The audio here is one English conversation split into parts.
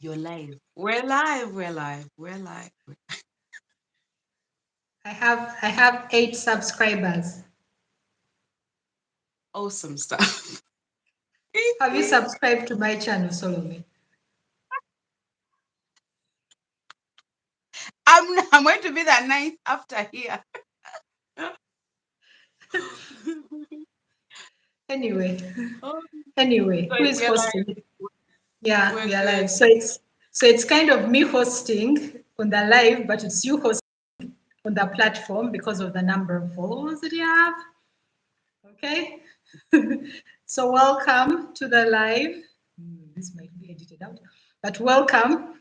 You're live. We're live. We're live. We're live. I have 8 subscribers. Awesome stuff. Have you subscribed to my channel, Solome? I'm going to be that ninth after here. Anyway, Oh, anyway, so who is we're hosting? live. Yeah, We're we are live. good. So it's kind of me hosting on the live, but it's you hosting on the platform because of the number of followers that you have. Okay. So welcome to the live. This might be edited out, but welcome.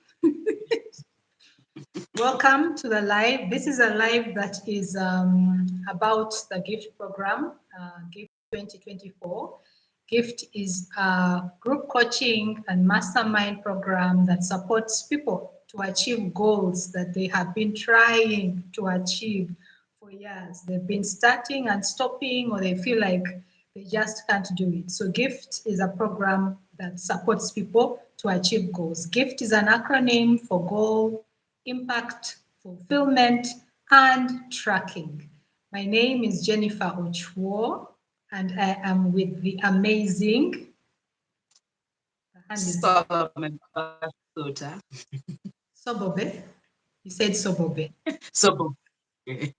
Welcome to the live. This is a live that is about the GIFT program, GIFT 2024. GIFT is a group coaching and mastermind program that supports people to achieve goals that they have been trying to achieve for years. They've been starting and stopping, or they feel like they just can't do it. So GIFT is a program that supports people to achieve goals. GIFT is an acronym for goal, impact, fulfillment, and tracking. My name is Jennifer Ochuo, and I am with the amazing, the hand is up, Solome Basuuta. Sobobe. You said Sobobe. So Okay,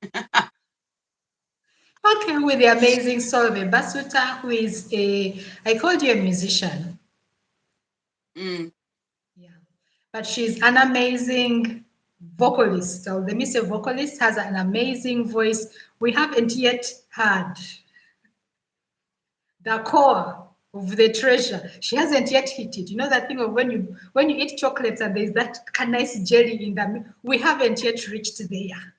with the amazing Solome Basuuta, who is I called you a musician. mm, Yeah, but she's an amazing vocalist. So let me say vocalist has an amazing voice. We haven't yet heard the core of the treasure. She hasn't yet hit it. You know that thing of when you eat chocolates and there's that nice jelly in them. We haven't yet reached there.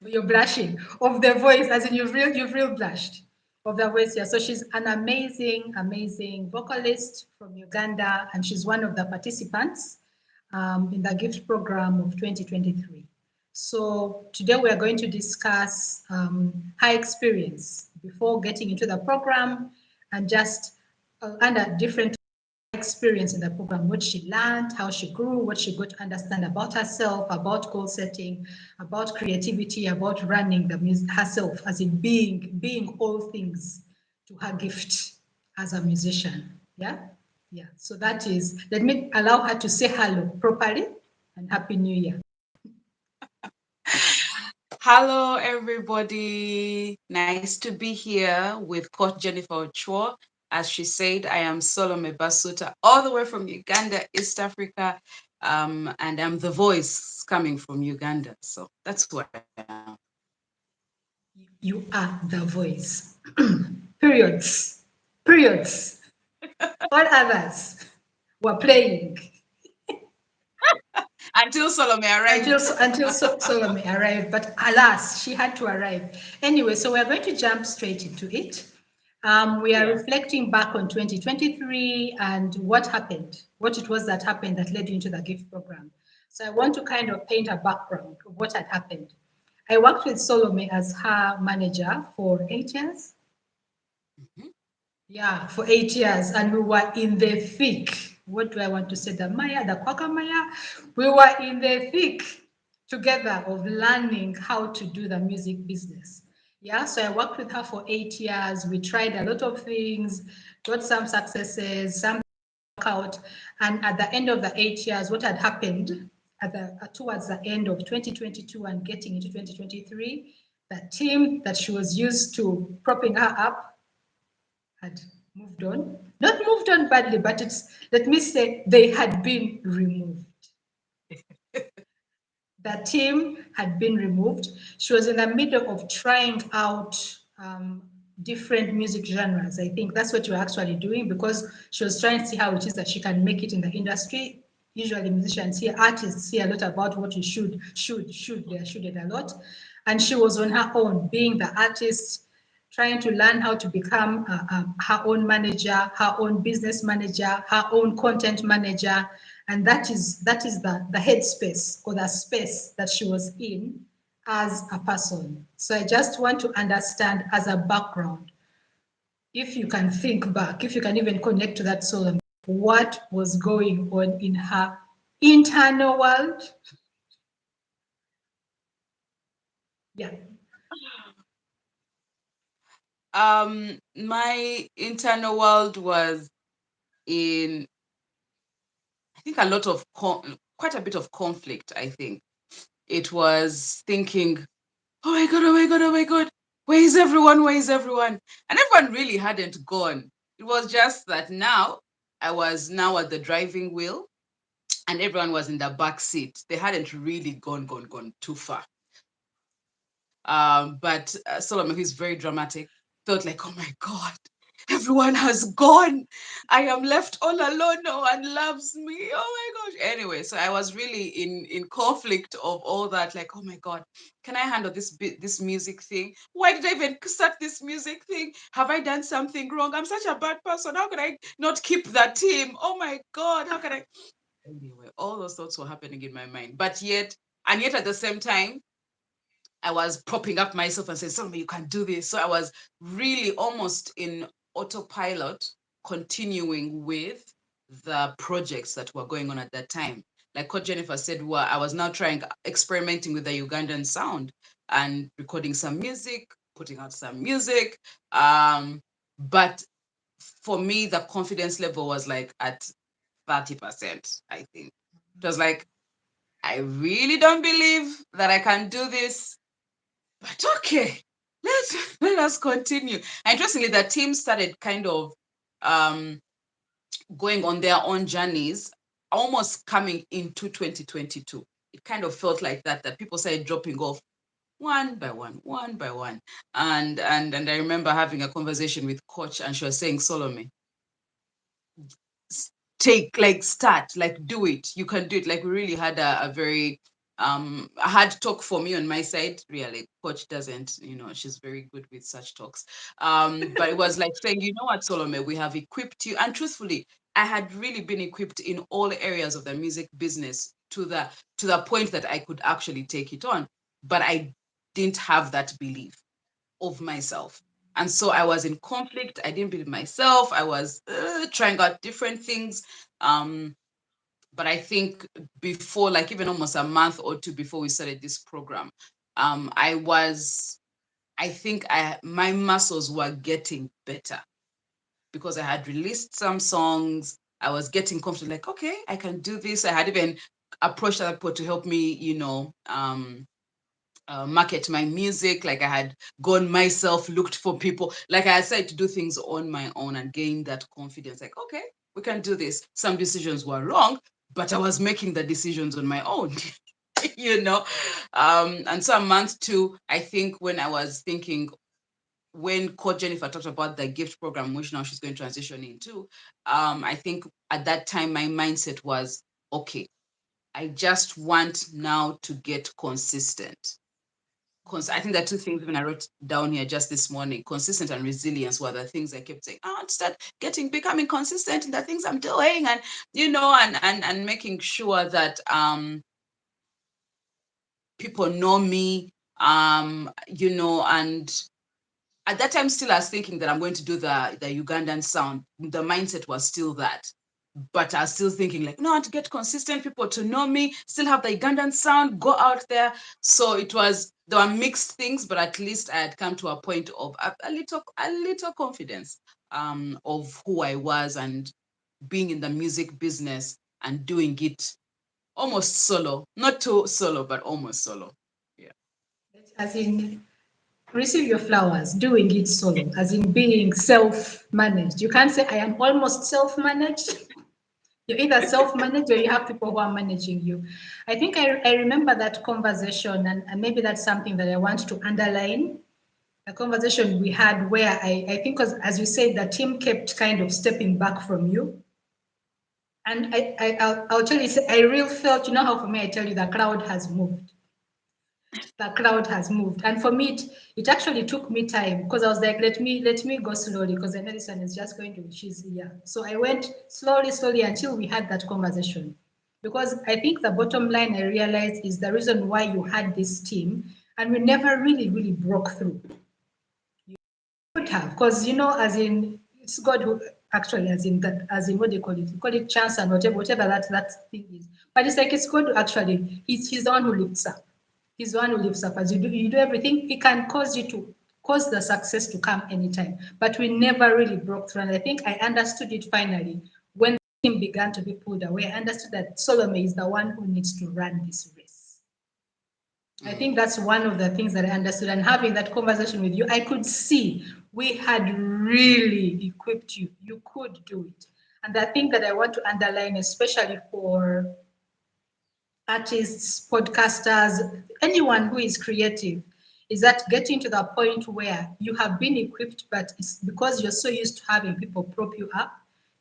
You're blushing of the voice, as in you've real blushed of the voice. Yeah. So she's an amazing vocalist from Uganda, and she's one of the participants in the gift program of 2023. So today we are going to discuss her experience before getting into the program, and just under different experience in the program, what she learned, how she grew, what she got to understand about herself, about goal setting, about creativity, about running the music herself, as in being all things to her gift as a musician. Yeah, yeah. So that is. Let me allow her to say hello properly, and Happy New Year. hello, everybody. Nice to be here with Coach Jennifer Ochoa. As she said, I am Solome Basuuta, all the way from Uganda, East Africa, and I'm the voice coming from Uganda. So that's who I am. You are the voice. Periods. Periods. All others were playing. Until Solome until arrived. Solomon arrived, but alas, she had to arrive. Anyway, so we're going to jump straight into it. We are Yeah. reflecting back on 2023 and what happened, what it was that happened that led you into the gift program. So I want to kind of paint a background of what had happened. I worked with Solomon as her manager for 8 years. Mhm. Yeah, for 8 years, and we were in the thick. What do I want to say? The Maya, the Kwakamaya. We were in the thick together of learning how to do the music business. Yeah, so I worked with her for 8 years. We tried a lot of things, got some successes, some work out, and at the end of the 8 years, what had happened towards the end of 2022 and getting into 2023, the team that she was used to propping her up had moved on. Not moved on badly, but let me say, they had been removed. The team had been removed. She was in the middle of trying out different music genres. I think that's what you were actually doing, because she was trying to see how it is that she can make it in the industry. Usually musicians hear, artists hear a lot about what you should. They are shooted a lot. And she was on her own, being the artist, trying to learn how to become her own manager, her own business manager, her own content manager. And that is the headspace, or the space that she was in as a person. So I just want to understand, as a background, if you can think back, if you can even connect to that soul, what was going on in her internal world. Yeah. My internal world was in, I think, a lot of quite a bit of conflict. I think it was thinking, oh my god, oh my god, oh my god, where is everyone? Where is everyone? And everyone really hadn't gone. It was just that now I was now at the driving wheel and everyone was in the back seat. They hadn't really gone too far. But Solomon, who's very dramatic, felt like, oh my God, everyone has gone. I am left all alone. No one loves me. Oh my gosh. Anyway, so I was really in conflict of all that. Like, oh my God, can I handle this music thing? Why did I even start this music thing? Have I done something wrong? I'm such a bad person. How can I not keep that team? Oh my God, how can I? Anyway, all those thoughts were happening in my mind. But yet, and yet at the same time, I was propping up myself and saying, Salome, you can do this. So I was really almost in autopilot, continuing with the projects that were going on at that time. Like Coach Jennifer said, well, I was now experimenting with the Ugandan sound and recording some music, putting out some music. But for me, the confidence level was like at 30%, I think. It was like, I really don't believe that I can do this, but okay, let us continue. And interestingly, the team started kind of um, going on their own journeys, almost coming into 2022. It kind of felt like that people started dropping off one by one. And I remember having a conversation with Coach, and she was saying, Solome, start, like do it, you can do it. Like we really had a very a hard talk for me on my side. Really, Coach doesn't, she's very good with such talks. But it was like saying, you know what, Solome, we have equipped you. And truthfully, I had really been equipped in all areas of the music business to the point that I could actually take it on, but I didn't have that belief of myself. And so I was in conflict. I didn't believe myself. I was trying out different things. Um, but I think before, like even almost a month or two before we started this program, I think my muscles were getting better because I had released some songs. I was getting confident, like, okay, I can do this. I had even approached other people to help me, market my music. Like I had gone myself, looked for people. Like I decided to do things on my own and gain that confidence. Like, okay, we can do this. Some decisions were wrong, but I was making the decisions on my own. you know. And so a month two, I think when I was thinking, when Coach Jennifer talked about the gift program, which now she's going to transition into, I think at that time my mindset was, okay, I just want now to get consistent. I think there are two things when I wrote down here just this morning. Consistent and resilience were the things I kept saying. I want to start becoming consistent in the things I'm doing, and and making sure that people know me, and at that time still I was thinking that I'm going to do the Ugandan sound. The mindset was still that. But I was still thinking like, no, I want to get consistent people to know me, still have the Ugandan sound, go out there. So there were mixed things, but at least I had come to a point of a little confidence of who I was and being in the music business and doing it almost solo, not too solo, but almost solo. Yeah. As in, receive your flowers, doing it solo, as in being self-managed. You can't say, I am almost self-managed. You're either self-managed or you have people who are managing you. I think I remember that conversation, and maybe that's something that I want to underline. A conversation we had where I think, as you said, the team kept kind of stepping back from you. And I'll tell you, I really felt, you know how for me, I tell you the crowd has moved. The crowd has moved. And for me, it actually took me time because I was like, let me go slowly because I know this one is just going to be cheesy. Yeah. So I went slowly until we had that conversation. Because I think the bottom line I realized is the reason why you had this team and we never really broke through. You could have, because as in it's God who actually, as in that, as in what they call it. We call it chance and whatever that thing is. But it's like it's going to actually, he's the one who lifts up. He's the one who lifts up. As you do everything, he can cause you to cause the success to come anytime. But we never really broke through. And I think I understood it finally when the team began to be pulled away. I understood that Solome is the one who needs to run this race. I think that's one of the things that I understood. And having that conversation with you, I could see we had really equipped you. You could do it. And the thing that I want to underline, especially for artists, podcasters, anyone who is creative, is that getting to the point where you have been equipped, but it's because you're so used to having people prop you up,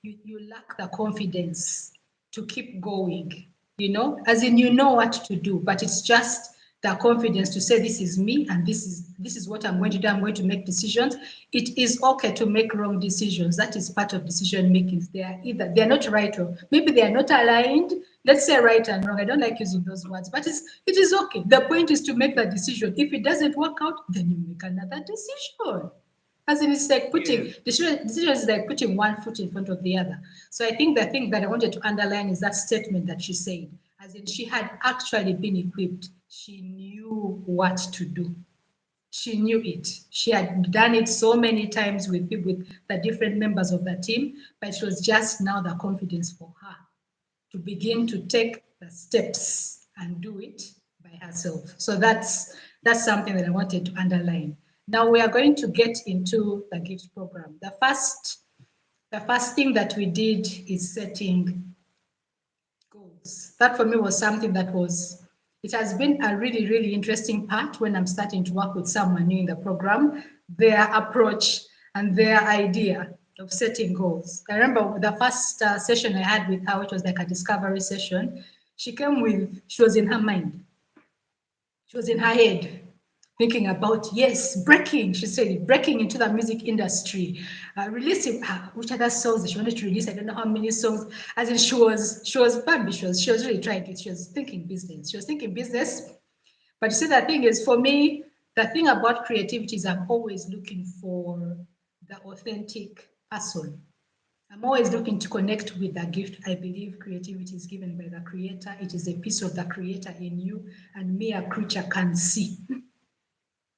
you lack the confidence to keep going, as in you know what to do, but it's just the confidence to say this is me and this is what I'm going to do. I'm going to make decisions. It is okay to make wrong decisions. That is part of decision making. They're not right, or maybe they are not aligned. Let's say right and wrong. I don't like using those words, but it is okay. The point is to make the decision. If it doesn't work out, then you make another decision. As in, it's like Yes. putting decision is like putting one foot in front of the other. So I think the thing that I wanted to underline is that statement that she said, as in she had actually been equipped. She knew what to do. She knew it. She had done it so many times with people, with the different members of the team, but it was just now the confidence for her to begin to take the steps and do it by herself. So that's something that I wanted to underline. Now we are going to get into the gift program. The first thing that we did is setting goals. That for me was something that was, it has been a really, really interesting part when I'm starting to work with someone new in the program, their approach and their idea of setting goals. I remember the first session I had with her, which was like a discovery session. She was in her mind, she was in her head thinking about, yes, breaking. She said breaking into the music industry, releasing which other songs that she wanted to release. I don't know how many songs. As in, she was ambitious. She was really trying it. She was thinking business. She was thinking business. But you see, the thing is, for me, the thing about creativity is I'm always looking for the authentic person. I'm always looking to connect with the gift. I believe creativity is given by the creator. It is a piece of the creator in you, and me, a creature, can see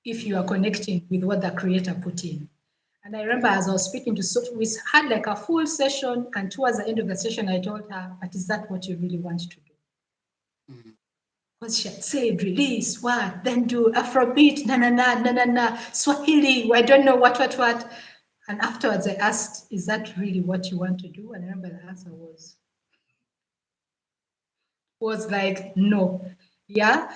if you are connecting with what the creator put in. And I remember as I was speaking to Sophie, we had like a full session, and towards the end of the session, I told her, but is that what you really want to do? Mhm. Because she had said, release, what, then do Afrobeat, na na na, na na na, Swahili, I don't know what. And afterwards, I asked, is that really what you want to do? And I remember the answer was like, no. Yeah.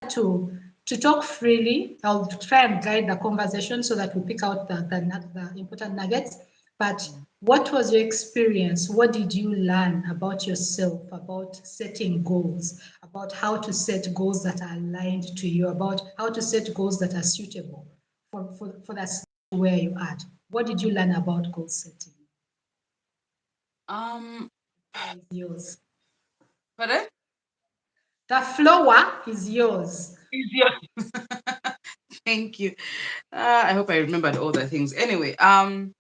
To talk freely. I'll try and guide the conversation so that we pick out the important nuggets. But what was your experience? What did you learn about yourself, about setting goals, about how to set goals that are aligned to you, about how to set goals that are suitable for that stage where you are at? What did you learn about goal setting? Um, Floor is yours. pardon? The floor is yours. Easier. Thank you. I hope I remembered all the things. Anyway, the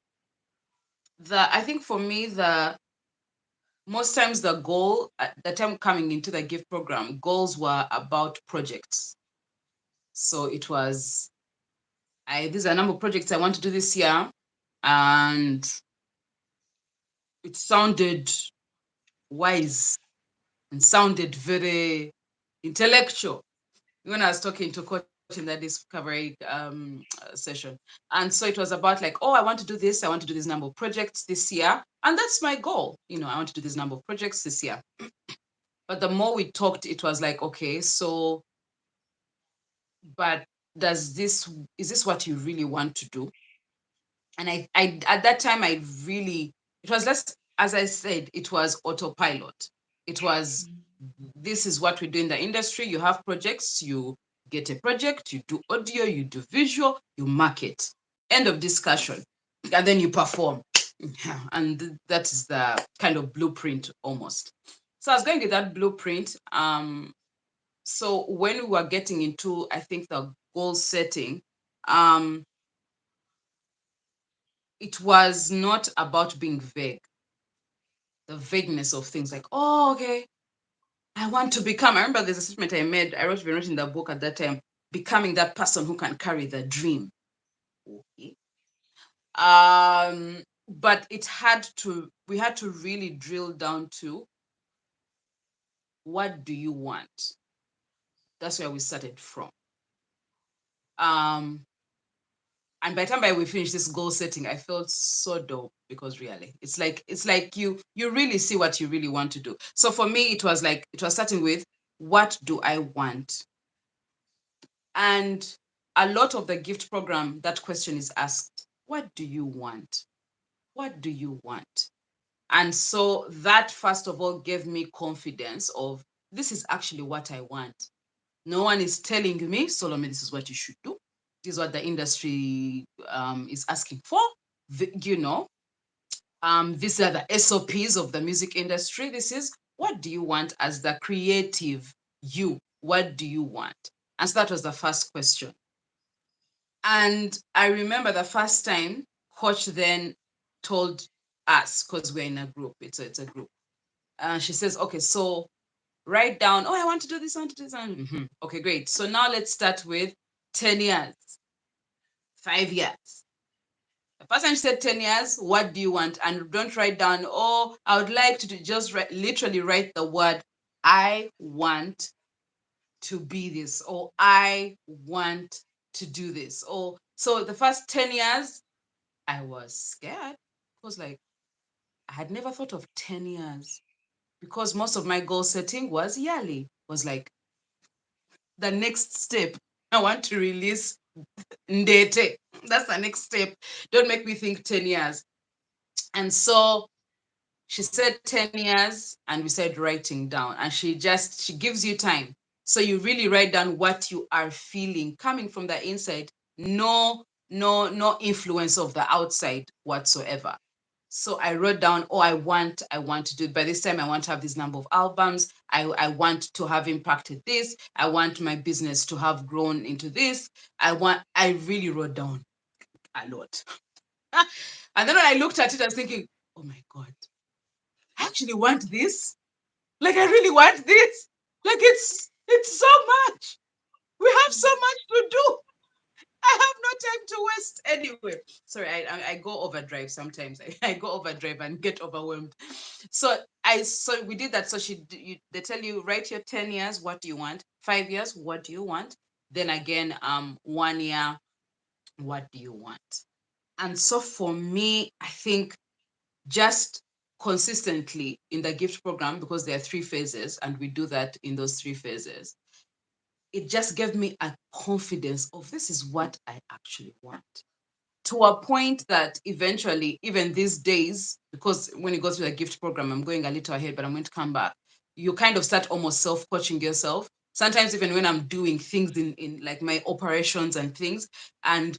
I think for me the most times the goal at the time coming into the gift program, goals were about projects. So it was these are a number of projects I want to do this year, and it sounded wise and sounded very intellectual when I was talking to coach in that discovery session. And so it was about like, oh, I want to do this. I want to do this number of projects this year. And that's my goal. I want to do this number of projects this year. But the more we talked, it was like, okay, so, but is this what you really want to do? And I at that time, it was less, as I said, it was autopilot. It was, this is what we do in the industry. You have projects, you get a project, you do audio, you do visual, you market. End of discussion. And then you perform. And that is the kind of blueprint almost. So I was going with that blueprint. So when we were getting into, I think, the goal setting, um, it was not about being vague, the vagueness of things like, oh, okay, I want to become. I remember there's a statement I made, I wrote in the book at that time, becoming that person who can carry the dream. Okay. But we had to really drill down to what do you want? That's where we started from. Um, and by the time we finished this goal setting, I felt so dope because really, it's like you really see what you really want to do. So for me, it was starting with what do I want, and a lot of the gift program, that question is asked: what do you want? What do you want? And so that first of all gave me confidence of this is actually what I want. No one is telling me, Solomon, this is what you should do. This is what the industry is asking for. You know, these are the SOPs of the music industry. This is what do you want as the creative you? What do you want? And so that was the first question. And I remember the first time coach then told us, because we're in a group, it's a group. She says, okay, so write down, oh, I want to do this, I want to do this. Okay, great. So now let's start with 10 years, 5 years. The first time she said 10 years, what do you want? And don't write down, oh, I would like to just literally write the word, I want to be this, or I want to do this. Or so the first 10 years, I was scared. I was like, I had never thought of 10 years because most of my goal setting was yearly, was like the next step. I want to release Ndete. That's the next step. Don't make me think 10 years. And so she said 10 years and we said writing down. And she gives you time. So you really write down what you are feeling coming from the inside. No influence of the outside whatsoever. So I wrote down, oh, I want to do it. By this time, I want to have this number of albums. I want to have impacted this. I want my business to have grown into this. I really wrote down a lot. And then when I looked at it, I was thinking, oh my God, I actually want this. Like, I really want this. Like, it's so much. We have so much to do. I have no time to waste anyway. Sorry, I go overdrive sometimes. I go overdrive and get overwhelmed. So we did that. So they tell you write your 10 years. What do you want? 5 years. What do you want? Then again, 1 year. What do you want? And so for me, I think just consistently in the gift program, because there are 3 phases and we do that in those 3 phases, it just gave me a confidence of this is what I actually want, to a point that eventually, even these days, because when you go through the gift program, I'm going a little ahead, but I'm going to come back, you kind of start almost self-coaching yourself. Sometimes even when I'm doing things in like my operations and things, and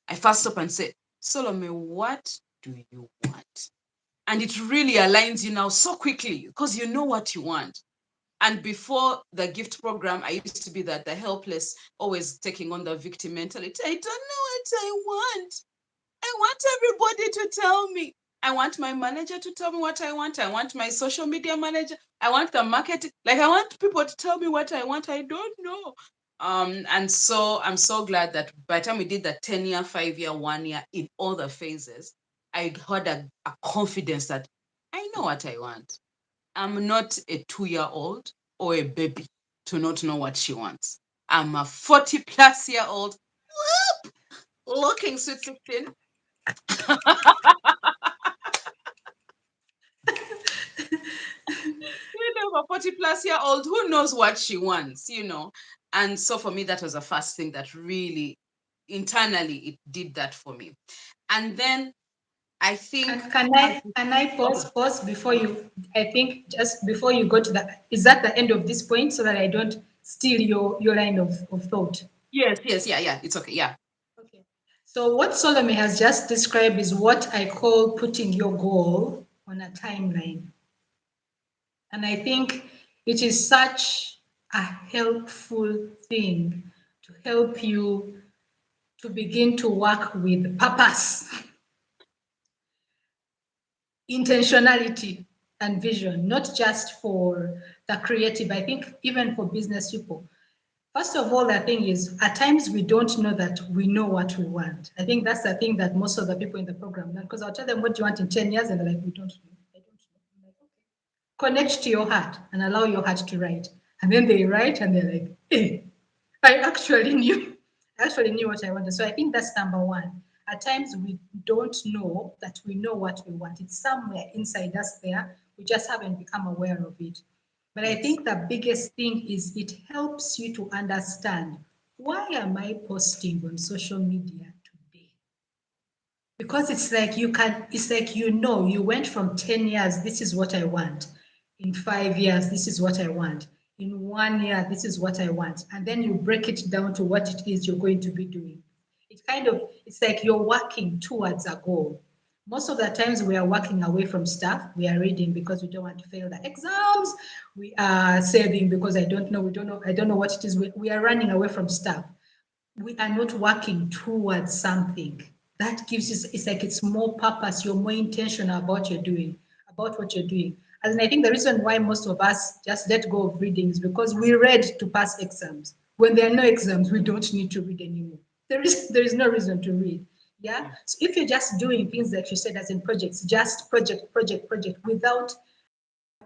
I first stop and say, Solome, what do you want? And it really aligns you now so quickly because you know what you want. And before the gift program, I used to be the helpless, always taking on the victim mentality. I don't know what I want. I want everybody to tell me. I want my manager to tell me what I want. I want my social media manager. I want the marketing. Like, I want people to tell me what I want. I don't know. And so I'm so glad that by the time we did the 10-year, 5-year, 1 year in all the phases, I had a confidence that I know what I want. I'm not a 2-year-old or a baby to not know what she wants. I'm a 40 plus year old, looking sweet 16. A 40 plus year old who knows what she wants. And so for me, that was the first thing that really internally it did that for me. And then I think Can I okay. pause before you? I think just before you go to that, is that the end of this point so that I don't steal your line of thought? Yes, yeah, it's okay, yeah. Okay. So what Solomon has just described is what I call putting your goal on a timeline. And I think it is such a helpful thing to help you to begin to work with purpose. intentionality and vision, not just for the creative. I think even for business people. First of all, the thing is, at times we don't know that we know what we want. I think that's the thing that most of the people in the program learn. Because I'll tell them what you want in 10 years, and they're like, we don't know. I don't know. I'm like, okay. Connect to your heart and allow your heart to write. And then they write and they're like, hey, I actually knew. I actually knew what I wanted. So I think that's number one. At times we don't know that we know what we want. It's somewhere inside us there. We just haven't become aware of it. But I Yes. think the biggest thing is it helps you to understand, why am I posting on social media today? Because it's like, you went from 10 years, this is what I want. In 5 years, this is what I want. In 1 year, this is what I want. And then you break it down to what it is you're going to be doing. It's like you're working towards a goal. Most of the times we are working away from stuff. We are reading because we don't want to fail the exams. We are saving because I don't know what it is. We are running away from stuff. We are not working towards something. That gives you, it's like it's more purpose. You're more intentional about what you're doing. And I think the reason why most of us just let go of reading is because we read to pass exams. When there are no exams, we don't need to read anymore. There is no reason to read. Yeah. Yeah. So if you're just doing things like you said, as in projects, just project without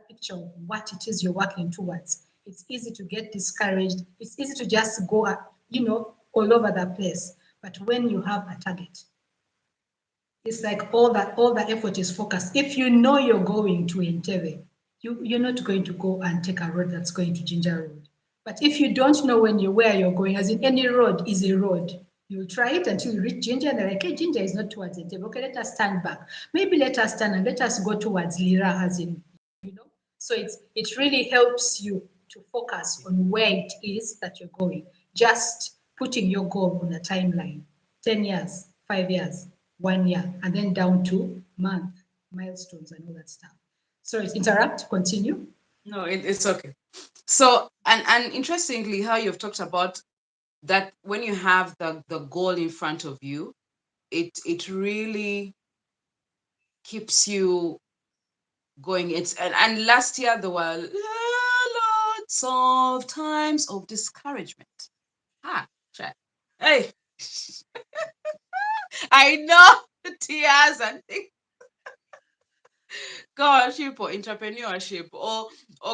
picture of what it is you're working towards, it's easy to get discouraged. It's easy to just go, all over the place. But when you have a target, it's like all the effort is focused. If you know you're going to Entebbe, you're not going to go and take a road that's going to Ginger Road. But if you don't know where you're going, as in any road is a road, you'll try it until you reach Ginger, and they're like, hey, Ginger is not towards Entebbe. Okay, let us stand back. Maybe let us turn and let us go towards Lira, as in, you know. So it really helps you to focus on where it is that you're going. Just putting your goal on a timeline, 10 years, 5 years, 1 year, and then down to month, milestones, and all that stuff. Sorry, interrupt, continue. No, it's okay. So, and interestingly, how you've talked about that when you have the goal in front of you, it really keeps you going. And last year there were lots of times of discouragement. Ah, chat. Hey, I know tears and things, scholarship or entrepreneurship or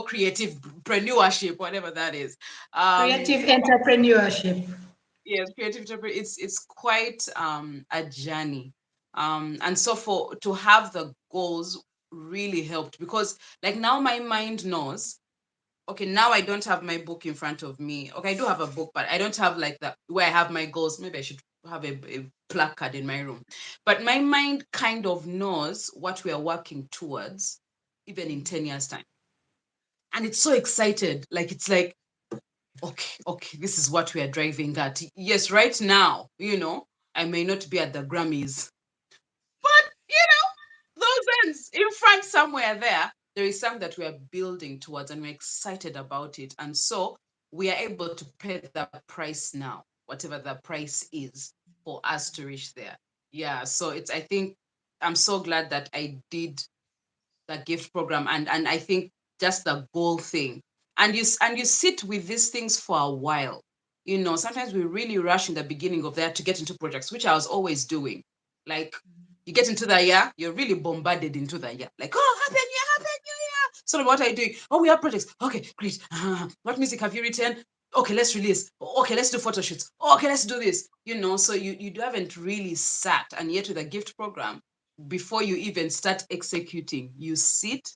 creative entrepreneurship, whatever that is. Um, Creative entrepreneurship. yes, creative entrepreneur. It's quite a journey. And so for to have the goals really helped because like now my mind knows, okay, now I don't have my book in front of me. Okay, I do have a book, but I don't have like that where I have my goals. Maybe I should have a placard in my room. But my mind kind of knows what we are working towards, even in 10 years' time. And it's so excited. Like it's like, okay, this is what we are driving at. Yes, right now, I may not be at the Grammys, but those ends in front somewhere there is something that we are building towards and we're excited about it. And so we are able to pay the price now, whatever the price is for us to reach there. Yeah. So I think I'm so glad that I did the gift program and I think just the goal thing. And you sit with these things for a while. Sometimes we really rush in the beginning of that to get into projects, which I was always doing. Like you get into the year, you're really bombarded into the year. Like, oh, happy new year, happy new year. So what are you doing? Oh, we have projects. Okay, great. What music have you written? Okay, let's release. Okay, let's do photo shoots. Okay, let's do this. So you haven't really sat, and yet with a gift program, before you even start executing, you sit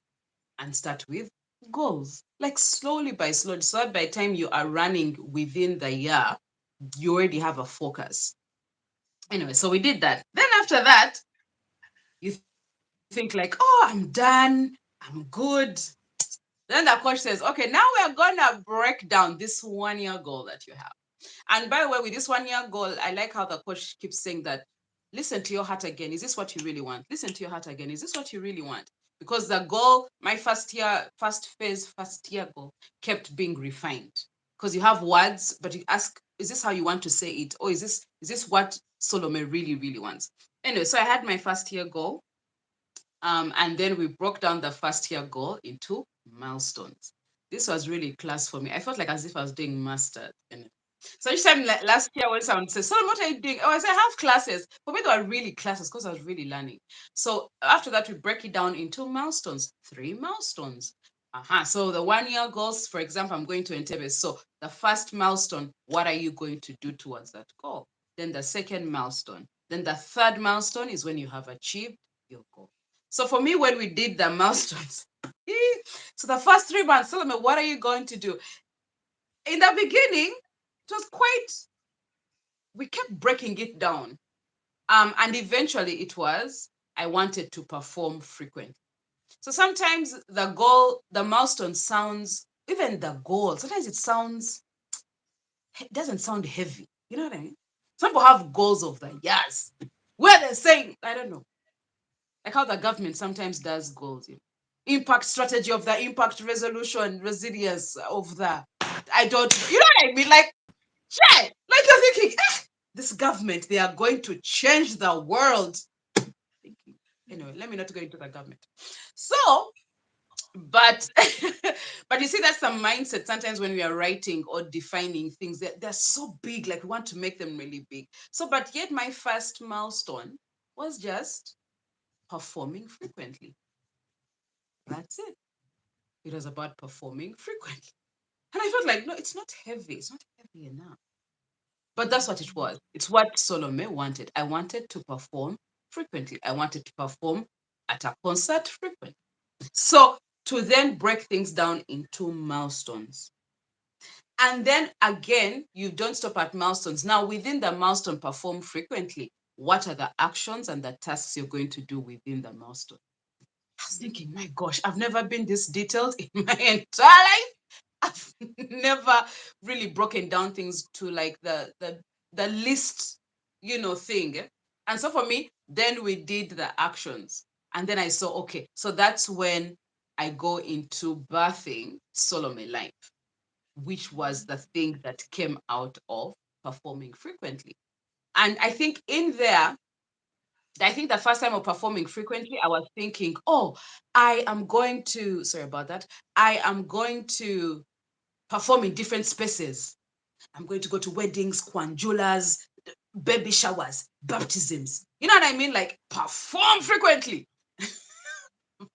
and start with goals, like slowly by slowly, so that by the time you are running within the year, you already have a focus. Anyway, so we did that. Then after that, you think like, oh, I'm done, I'm good. Then the coach says, okay, now we're gonna break down this 1 year goal that you have. And by the way, with this 1 year goal, I like how the coach keeps saying that, listen to your heart again. Is this what you really want? Listen to your heart again. Is this what you really want? Because the goal, my first year goal kept being refined. Because you have words, but you ask, is this how you want to say it? Or is this what Solome really, really wants? Anyway, so I had my first year goal And then we broke down the first year goal into milestones. This was really class for me. I felt like as if I was doing masters. So each time last year when someone says, "So what are you doing?" Oh, I say, "I have classes." For me, they were really classes because I was really learning. So after that, we break it down into milestones, 3 milestones. So the 1 year goals, for example, I'm going to Entebbe. So the first milestone, what are you going to do towards that goal? Then the second milestone. Then the third milestone is when you have achieved your goal. So for me, when we did the milestones, so the first 3 months, tell me, what are you going to do? In the beginning, it was quite, we kept breaking it down. And eventually it was, I wanted to perform frequently. So sometimes the goal, the milestone sounds, even the goal, sometimes it doesn't sound heavy. You know what I mean? Some people have goals of the years where they're saying, I don't know, like how the government sometimes does goals. Impact strategy of the impact resolution, resilience of the, I don't, you know what I mean? Like, yeah, like you're thinking, this government, they are going to change the world. Anyway, let me not go into the government. So, but but you see, that's the mindset sometimes when we are writing or defining things that they're so big, like we want to make them really big. So, but yet my first milestone was just performing frequently. That's it. It was about performing frequently. And I felt like, no, it's not heavy. It's not heavy enough. But that's what it was. It's what Solome wanted. I wanted to perform frequently. I wanted to perform at a concert frequently. So to then break things down into milestones. And then again, you don't stop at milestones. Now, within the milestone, perform frequently. What are the actions and the tasks you're going to do within the milestone? I was thinking, my gosh, I've never been this detailed in my entire life. I've never really broken down things to like the list, thing. And so for me, then we did the actions. And then I saw, okay, so that's when I go into birthing Solome Life, which was the thing that came out of performing frequently. And I think in there, I think the first time of performing frequently, I was thinking, oh, I am going to, sorry about that, I am going to perform in different spaces. I'm going to go to weddings, kwanjulas, baby showers, baptisms. You know what I mean? Like perform frequently.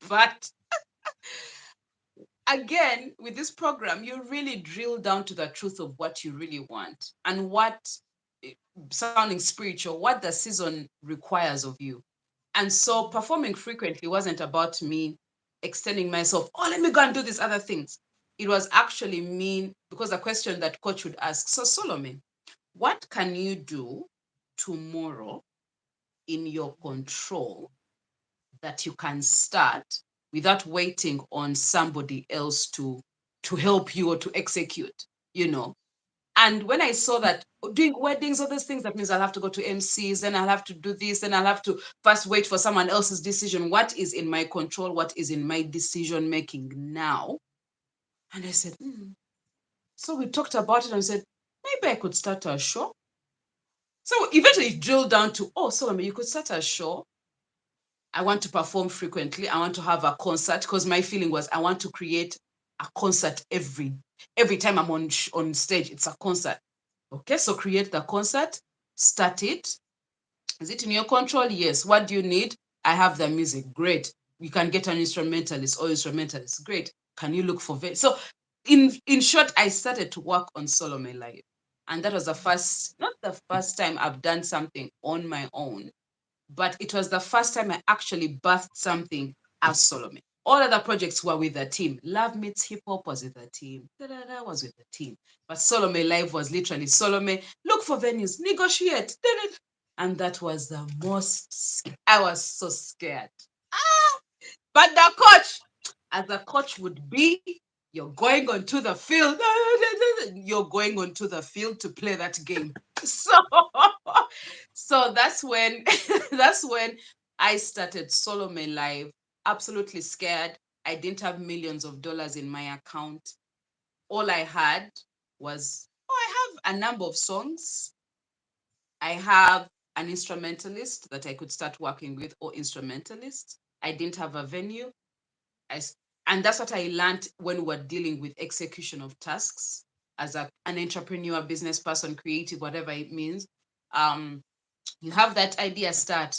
But again, with this program, you really drill down to the truth of what you really want and what, eh, sounding spiritual, what the season requires of you. And so performing frequently wasn't about me extending myself, oh, let me go and do these other things. It was actually me, because the question that coach would ask, so Solomon, what can you do tomorrow in your control that you can start without waiting on somebody else to help you or to execute, you know? And when I saw that doing weddings, all those things, that means I'll have to go to MCs, then I'll have to do this, then I'll have to first wait for someone else's decision. What is in my control? What is in my decision making now? And I said, So we talked about it and said, maybe I could start a show. So eventually it drilled down to, oh, Solomon, you could start a show. I want to perform frequently. I want to have a concert, because my feeling was I want to create a concert every time I'm on stage. It's a concert. Okay, so create the concert, start it. Is it in your control? Yes. What do you need? I have the music. Great. You can get an instrumentalist or instrumentalist. Great. Can you look for so in short, I started to work on Solome Live. And that was the first, not the first time I've done something on my own, but it was the first time I actually birthed something as Solomon. All other projects were with the team. Love Meets Hip Hop was with the team. Da-da-da was with the team. But Solomon Live was literally Solomon, look for venues, negotiate. Da-da-da. And that was the most, I was so scared. But the coach, as a coach would be, you're going onto the field. You're going onto the field to play that game. So, so that's when that's when I started Solome Live. Absolutely scared. I didn't have millions of dollars in my account. All I had was, oh, I have a number of songs. I have an instrumentalist that I could start working with, or instrumentalist. I didn't have a venue. I, s- and that's what I learned when we're dealing with execution of tasks as an entrepreneur, business person, creative, whatever it means. Um, you have that idea start.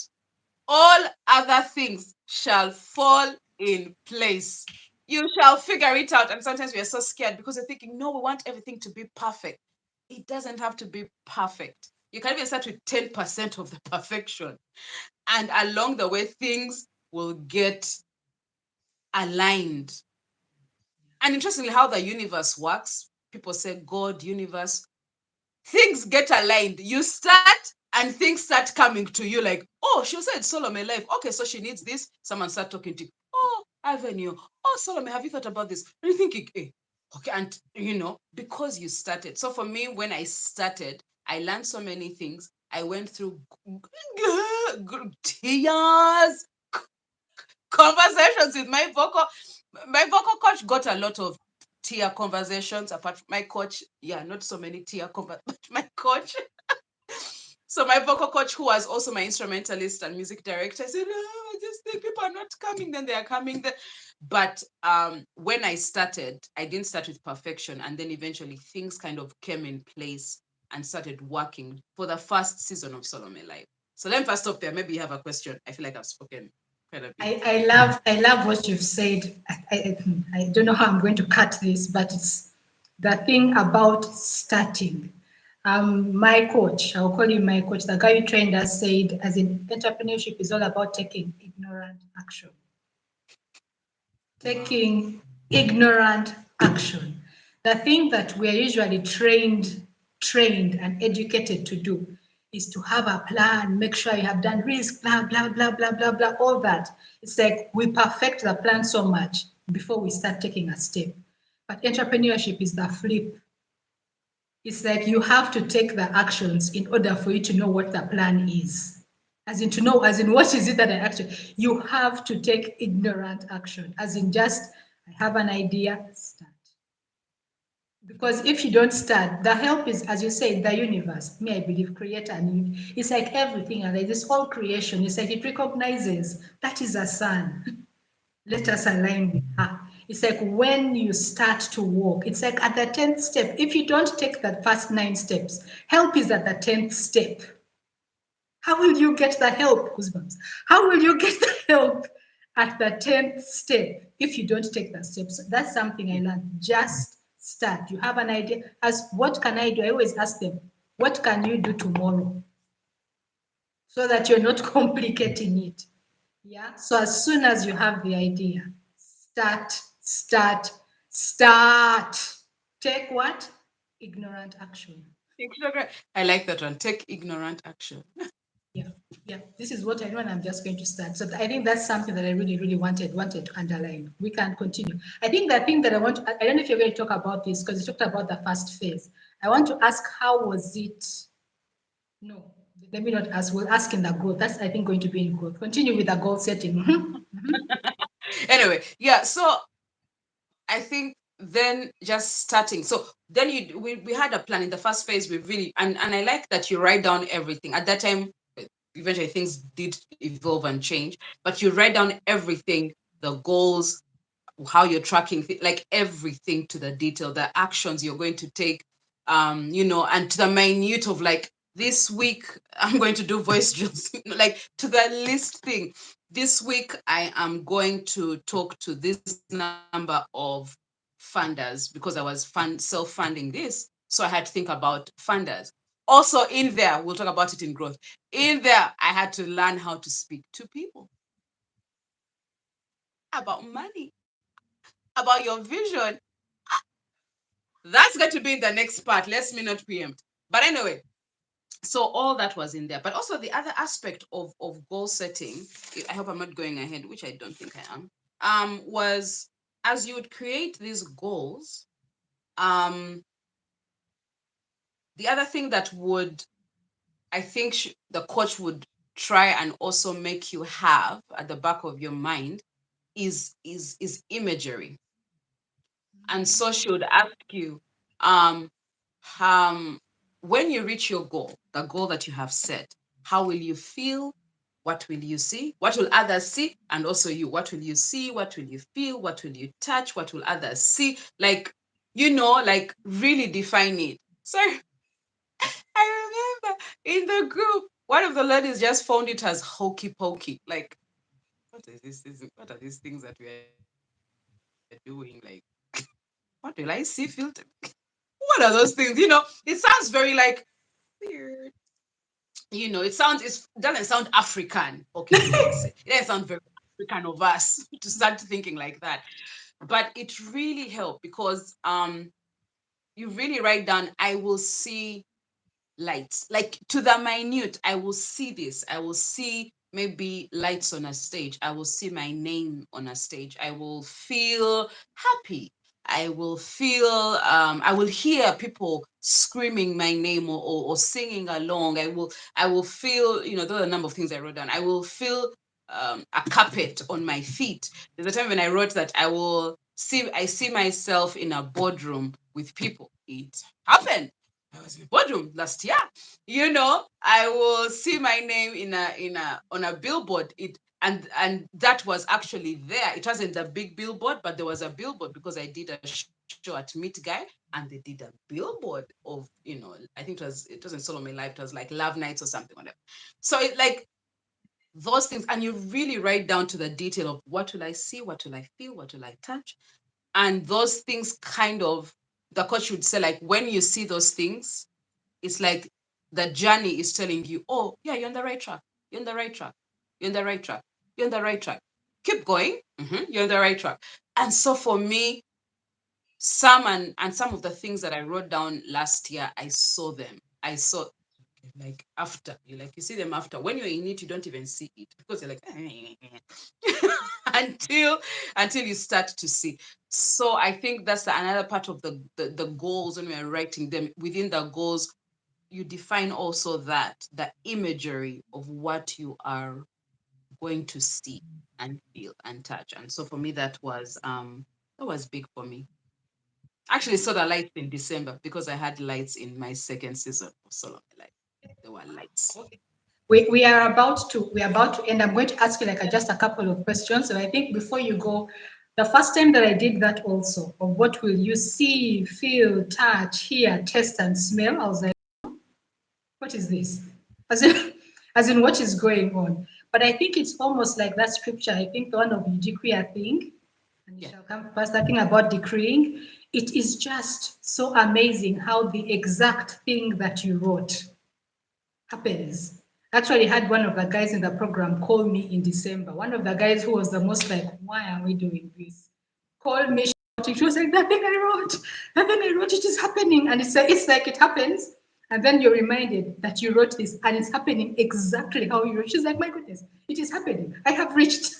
All other things shall fall in place. You shall figure it out. And sometimes we are so scared because we're thinking, no, we want everything to be perfect. It doesn't have to be perfect. You can even start with 10% of the perfection. And along the way, things will get aligned. And interestingly, how the universe works, people say God, universe, things get aligned. You start and things start coming to you like, oh, she said Solomon life. Okay, so she needs this. Someone start talking to you. Oh, Avenue. Oh, Solomon, have you thought about this? And you think, okay, and because you started. So for me, when I started, I learned so many things. I went through tears, conversations with my vocal coach got a lot of tear conversations apart from my coach. Yeah, not so many tear but my coach. So my vocal coach, who was also my instrumentalist and music director, said, oh, I just think people are not coming, then they are coming. But when I started, I didn't start with perfection. And then eventually things kind of came in place and started working for the first season of Solome Live. So let me first stop there. Maybe you have a question. I feel like I've spoken quite a bit. I love what you've said. I don't know how I'm going to cut this, but it's the thing about starting. My coach, I'll call him my coach, the guy who trained us said, as in entrepreneurship is all about taking ignorant action. Wow. Taking ignorant action. The thing that we are usually trained and educated to do is to have a plan, make sure you have done risk, blah, blah, blah, blah, blah, blah, all that. It's like we perfect the plan so much before we start taking a step. But entrepreneurship is the flip. It's like you have to take the actions in order for you to know what the plan is. As in to know, as in what is it that I actually, you have to take ignorant action. As in just, I have an idea, start. Because if you don't start, the help is, as you say, the universe. Me, I believe, creator. And it's like everything, and this whole creation, it's like it recognizes that is a sun. Let us align with her. It's like when you start to walk, it's like at the 10th step. If you don't take the first 9 steps, help is at the 10th step. How will you get the help? Goosebumps. How will you get the help at the 10th step if you don't take the steps? So that's something I learned. Just start. You have an idea. As what can I do? I always ask them, what can you do tomorrow? So that you're not complicating it. Yeah. So as soon as you have the idea, start, start, start. Take what? Ignorant action. I like that one. Take ignorant action. Yeah, yeah. This is what I know, and I'm just going to start. So I think that's something that I really, really wanted to underline. We can continue. I think the thing that I don't know if you're going to talk about this because you talked about the first phase. I want to ask, how was it? No, let me not ask. We'll ask in the growth. That's, I think, going to be in growth. Continue with the goal setting. Anyway, yeah. So I think then just starting. So then we had a plan in the first phase. We really and I like that you write down everything. At that time, eventually things did evolve and change, but you write down everything, the goals, how you're tracking, like everything to the detail, the actions you're going to take, and to the minute of like this week I'm going to do voice drills, like to the least thing. This week I am going to talk to this number of funders because I was self-funding this. So I had to think about funders. Also in there, we'll talk about it in growth. In there, I had to learn how to speak to people about money, about your vision. That's going to be the next part. Let's me not preempt. But anyway, so all that was in there. But also the other aspect of goal setting, I hope I'm not going ahead, which I don't think I am, was as you would create these goals, um, the other thing that would, I think the coach would try and also make you have at the back of your mind is imagery. And so she would ask you, um, um, when you reach your goal, the goal that you have set, how will you feel? what will you see? What will others see? And also you, what will you see? What will you feel? What will you touch? What will others see? Like, like really define it. So I remember in the group, one of the ladies just found it as hokey pokey. Like, what is this? What are these things that we are doing? Like, what will I see? Filter? What are those things? It sounds very like weird. It doesn't sound African. Okay, let's say it doesn't sound very African of us to start thinking like that. But it really helped because you really write down, I will see lights, like to the minute. I will see this. I will see maybe lights on a stage. I will see my name on a stage. I will feel happy. I will feel, I will hear people screaming my name, or singing along. I will feel, there are a number of things I wrote down. I will feel a carpet on my feet. There's a time when I wrote that I see myself in a boardroom with people. It happened. I was in boardroom last year. I will see my name in a on a billboard. And that was actually there. It wasn't a big billboard, but there was a billboard because I did a show at Meet Guy, and they did a billboard of, I think it wasn't Solome Live, it was like Love Nights or something, whatever. So it like those things, and you really write down to the detail of what will I see, what will I feel, what will I touch, and those things kind of, the coach would say, like, when you see those things, it's like the journey is telling you, oh, yeah, you're on the right track. You're on the right track. You're on the right track. You're on the right track. Keep going. You're on the right track. And so for me, some of the things that I wrote down last year, I saw them. I saw, like, after you see them after. When you're in it, you don't even see it because you're like until you start to see. So I think that's another part of the goals. When we are writing them, within the goals, you define also that the imagery of what you are going to see and feel and touch. And so for me, that was big for me. Actually saw the lights in December because I had lights in my second season of Solo Life. There were lights. We are about to end. I'm going to ask you like just a couple of questions. So I think before you go, the first time that I did that also, of what will you see, feel, touch, hear, taste, and smell, I was like, what is this? As in, as in what is going on? But I think it's almost like that scripture. I think the one of you decree a thing, and it Yeah. shall come to pass. That thing about decreeing, it is just so amazing how the exact thing that you wrote happens. Actually, had one of the guys in the program call me in December. One of the guys who was the most like, why are we doing this? Called me shouting. She was like, that thing I wrote, it is happening. And it's like it happens. And then you're reminded that you wrote this and it's happening exactly how you wrote. She's like, my goodness, it is happening. I have reached,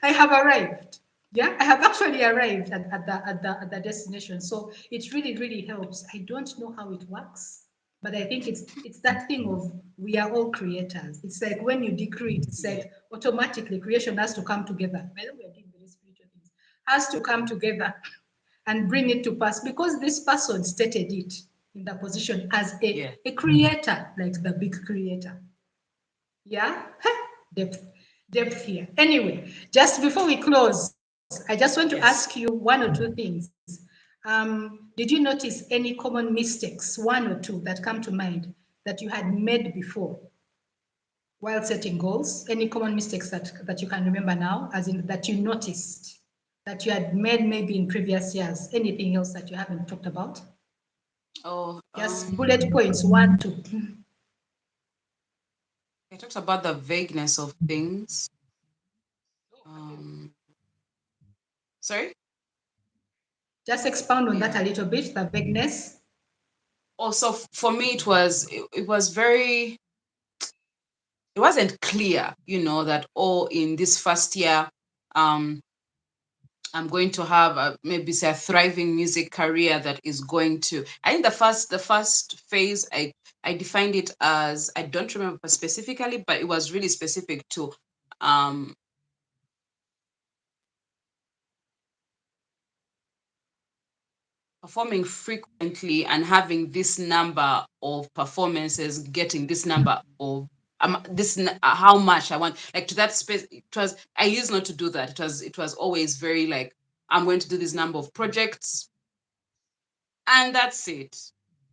I have arrived. Yeah, I have actually arrived at the destination. So it really, really helps. I don't know how it works, but I think it's that thing of we are all creators. It's like when you decree it, it's Yeah. like automatically creation has to come together. By the way, we are doing very spiritual things. Has to come together and bring it to pass because this person stated it in the position as Yeah. a creator, like the big creator. Yeah, depth, depth here. Anyway, just before we close, I just want to ask you Yes. one or two things. Did you notice any common mistakes, one or two that come to mind that you had made before while setting goals? Any common mistakes that you can remember now, as in that you noticed that you had made maybe in previous years? Anything else that you haven't talked about? Oh, Just bullet points, one, two. I talked about the vagueness of things. Um, Sorry? Just expound on that Yeah. a little bit, the vagueness. Also, for me, it was very, it wasn't clear, that, oh, in this first year, um, I'm going to have maybe say a thriving music career that is going to. I think the first phase, I defined it as, I don't remember specifically, but it was really specific to um performing frequently and having this number of performances, getting this number of how much I want, like to that space. It was, I used not to do that. It was always very like, I'm going to do this number of projects and that's it.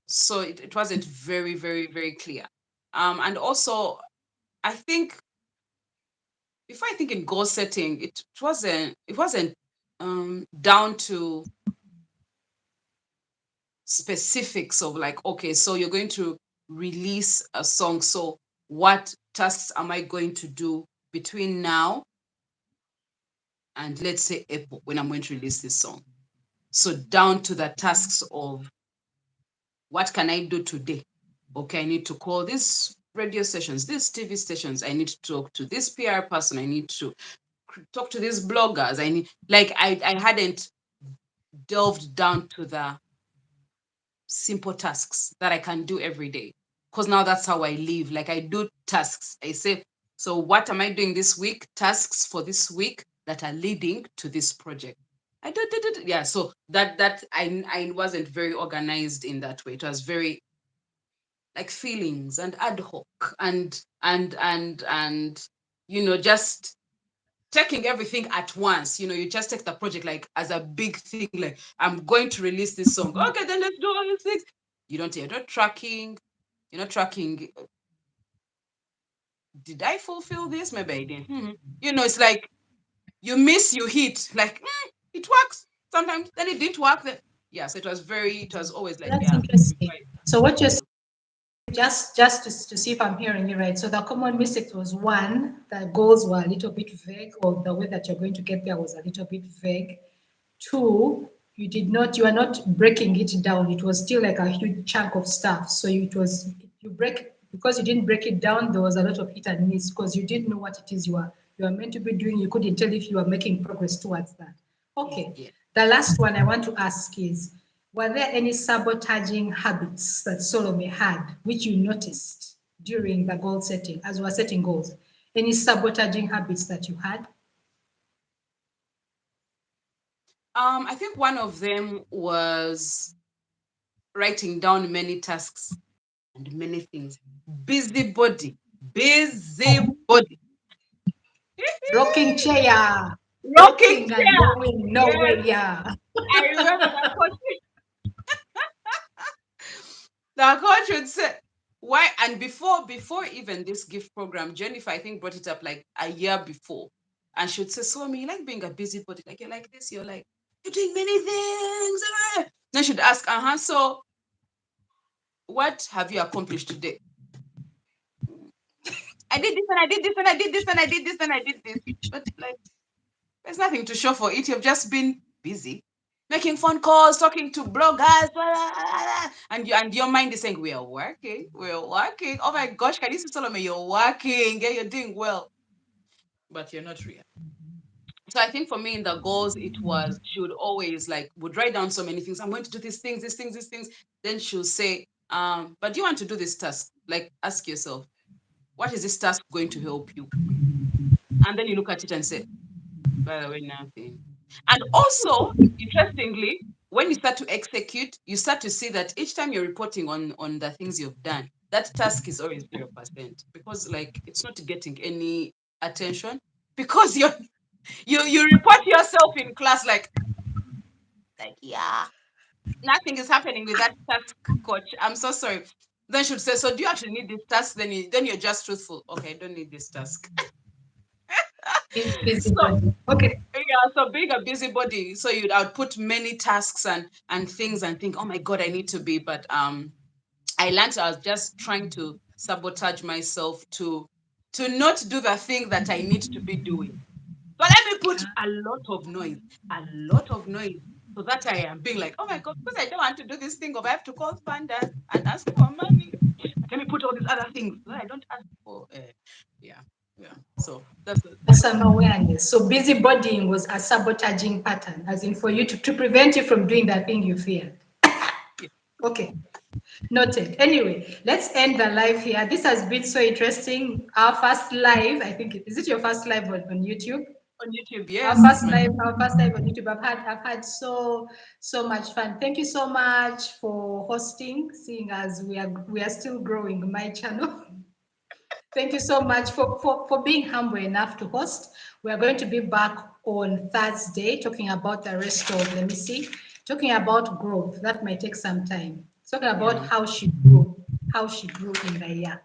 So it wasn't very, very, very clear. And also, I think, before I think in goal setting, it wasn't down to specifics of like, okay, so you're going to release a song. So what tasks am I going to do between now and, let's say, April, when I'm going to release this song? So down to the tasks of, what can I do today? Okay, I need to call these radio stations, these TV stations. I need to talk to this PR person. I need to talk to these bloggers. I need, like, I hadn't delved down to the simple tasks that I can do every day. Because now that's how I live. Like, I do tasks. I say, so what am I doing this week? Tasks for this week that are leading to this project. I do. Yeah. So I wasn't very organized in that way. It was very like feelings and ad hoc and just taking everything at once. You just take the project like as a big thing, like, I'm going to release this song. Okay, then let's do all these things. You're not tracking. Did I fulfill this? Maybe I didn't. It's like, you miss, you hit, like, it works sometimes, then it didn't work. Then, yeah, so it was always like, That's yeah. interesting. So what you're just to see if I'm hearing you right. So the common mistake was one, the goals were a little bit vague, or the way that you're going to get there was a little bit vague. Two, you are not breaking it down. It was still like a huge chunk of stuff. So because you didn't break it down, there was a lot of hit and miss because you didn't know what it is you are meant to be doing. You couldn't tell if you are making progress towards that. Okay. Yeah. The last one I want to ask is, were there any sabotaging habits that Solome had which you noticed during the goal setting, as we were setting goals? Any sabotaging habits that you had? I think one of them was writing down many tasks and many things. Busybody. Oh, Busybody. rocking chair, Rocking rocking and chair. going Yes, nowhere. Yeah. I remember the coach would say, why? And before even this gift program, Jennifer, I think, brought it up like a year before. And she would say, so, I mean, you like being a busybody, like, you're like this, you're like, you're doing many things. Then she'd ask, so what have you accomplished today? I did this and I did this and I did this and I did this and I did this. But like, there's nothing to show for it. You've just been busy making phone calls, talking to bloggers, blah, blah, blah, blah. And your mind is saying, we're working, we're working. Oh my gosh, can you see Solomon? You're working, yeah, you're doing well, but you're not real. So I think for me in the goals, it was, she would always like would write down so many things. I'm going to do these things, these things, these things. Then she'll say, but do you want to do this task? Like, ask yourself, what is this task going to help you? And then you look at it and say, by the way, nothing. And also, interestingly, when you start to execute, you start to see that each time you're reporting on the things you've done, that task is always 0%, because like it's not getting any attention, because you report yourself in class like, yeah, nothing is happening with that task, coach. I'm so sorry. Then she'd say, so do you actually need this task? Then you're just truthful. Okay, I don't need this task. So Busybody. Okay. yeah, so being a busybody, so I would put many tasks and things and think, oh my God, I need to be. But I learned I was just trying to sabotage myself to not do the thing that I need to be doing. So let me put a lot of noise, so that I am being like, oh my God, because I don't want to do this thing of I have to call funders and ask for money. Let me put all these other things so I don't ask for. Yeah, yeah. So that's Some awareness. So busybodying was a sabotaging pattern, as in for you to prevent you from doing that thing you feared. yeah, Okay. Noted. Anyway, let's end the live here. This has been so interesting. Our first live, I think, is it your first live on YouTube? on YouTube. Our Yes, first my live, our first live on YouTube. I've had so much fun. Thank you so much for hosting, seeing as we are still growing my channel. Thank you so much for being humble enough to host. We are going to be back on Thursday talking about the rest of, let me see, talking about growth. That might take some time. Talking about Yeah. how she grew in the year.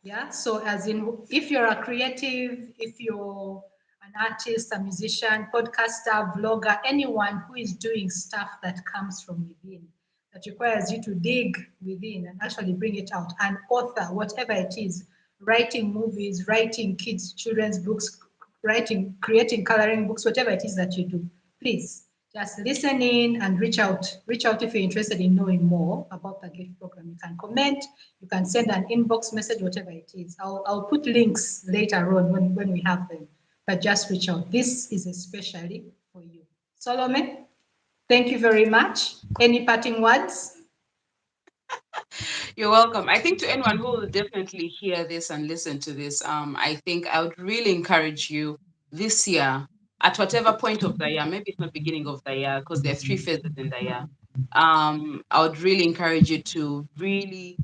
Yeah, so as in, if you're a creative, if you're an artist, a musician, podcaster, vlogger, anyone who is doing stuff that comes from within, that requires you to dig within and actually bring it out, an author, whatever it is, writing movies, writing kids, children's books, writing, creating coloring books, whatever it is that you do, please just listen in and reach out. Reach out if you're interested in knowing more about the gift program. You can comment, you can send an inbox message, whatever it is. I'll put links later on when we have them. But just reach out. This is especially for you. Solomon, thank you very much. Any parting words? You're welcome. I think to anyone who will definitely hear this and listen to this, I think I would really encourage you this year, at whatever point of the year, maybe it's not beginning of the year, because there are three phases in the year. I would really encourage you to really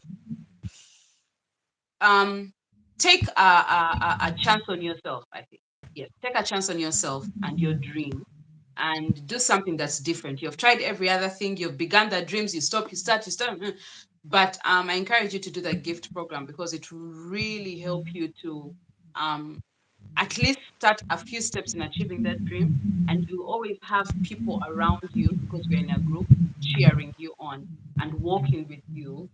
um take a chance on yourself. I think, yes, take a chance on yourself and your dream, and do something that's different. You've tried every other thing, you've begun the dreams, you stop, you start, you start, but I encourage you to do the gift program, because it will really help you to um at least start a few steps in achieving that dream. And you always have people around you, because we're in a group, cheering you on and walking with you.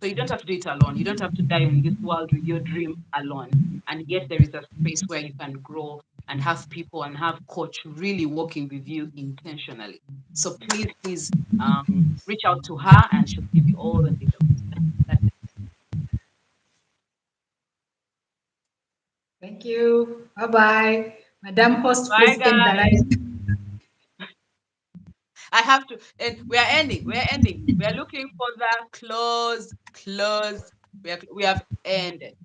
So you don't have to do it alone. You don't have to die in this world with your dream alone. And yet there is a space where you can grow and have people and have coach really working with you intentionally. So please, please reach out to her, and she'll give you all the details. That's it. Thank you. Bye bye. Madam Host, Bye, please end the guys. live. I have to, and we are ending. We are ending. We are looking for the close. We have ended.